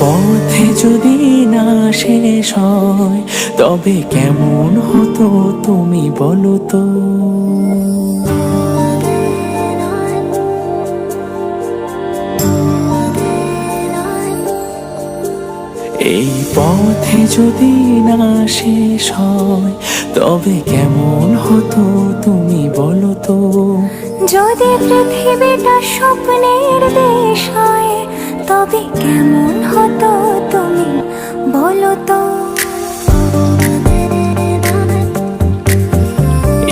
পথে যদি না শেষ হয় তবে কেমন হতো তুমি বলো তো। এই পথে যদি না শেষ হয় তবে কেমন হতো তুমি বলো তো। যদি পৃথিবীটা স্বপ্নের দেশ হয় তবে কেমন হতো তুমি বলো তো।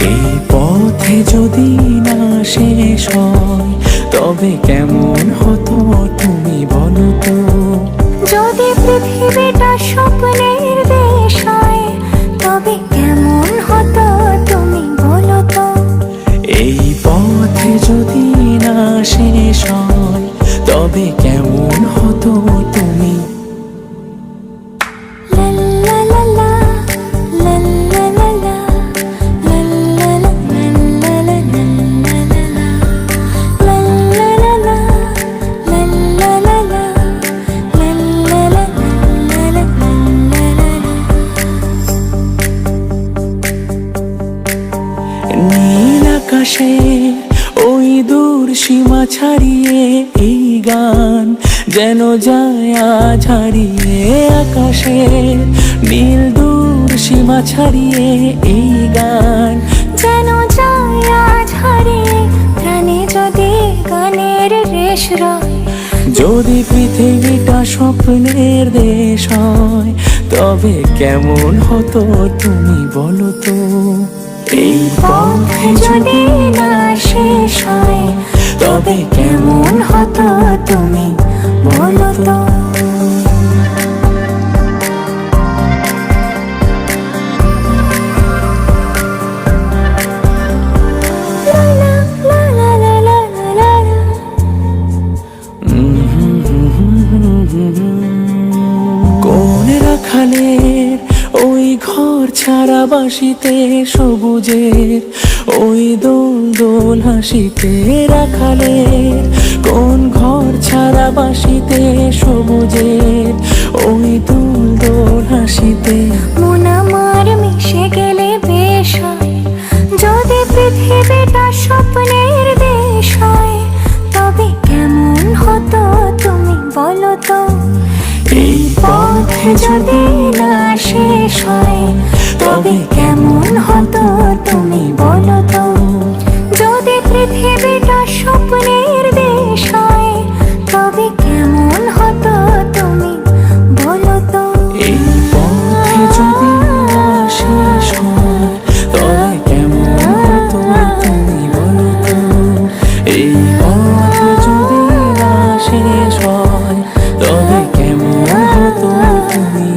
এই পথে যদি না শেষ হয় তবে কেমন হতো তুমি বলো তো। যদি পৃথিবীটা স্বপ্নের দেশ হয় তবে কেমন হতো তুমি বলো তো। এই পথে যদি না শেষ হয় তবে কেমন হতো তুমি। লা লা লা লা, লা লা লা লা, লা লা লা, লা লা লা, লা লা লা লা, লা লা লা লা, লা লা লা, লা লা লা। নীল আকাশে ওই দূর সীমা ছাড়িয়ে এই গান যেন যায় আজ হারিয়ে। আকাশের নীল দূর সীমা ছাড়িয়ে এই গান যেন যায় আজ হারিয়ে। প্রাণে যদি গানের রেশ রয়, যদি পৃথিবীটা স্বপ্নের দেশ হয় তবে কেমন হতো তুমি বলো তো। এই পথে যদি না শেষ হয় তবে কেমন হতো তুমি বলো তো। লা লা লা লা লা লা লা লা। কোন রাখালের ওই ঘর ছাড়া বাসিতে সবুজের ওই দোল দোল হাসিতে। রাখালের কোন ঘর ছাড়া বাসিতে সবুজের ওই দোল দোল হাসিতে। মন আমার মিশে গেলে বেশ হয় যদি পৃথিবীটা স্বপ্নের দেশ হয় তবে কেমন হতো তুমি বলো তো। এই পথে যদি না শেষ হয় তবে কেমন হতো তুমি বলো তো। যদি পৃথিবীটা স্বপ্নের দেশ হয় তবে কেমন হতো তুমি বলো তো। এই পথে যদি না শেষ হয় তবে কেমন হতো তুমি বলো তো। এই পথে যদি না শেষ হয় তবে কেমন হতো তুমি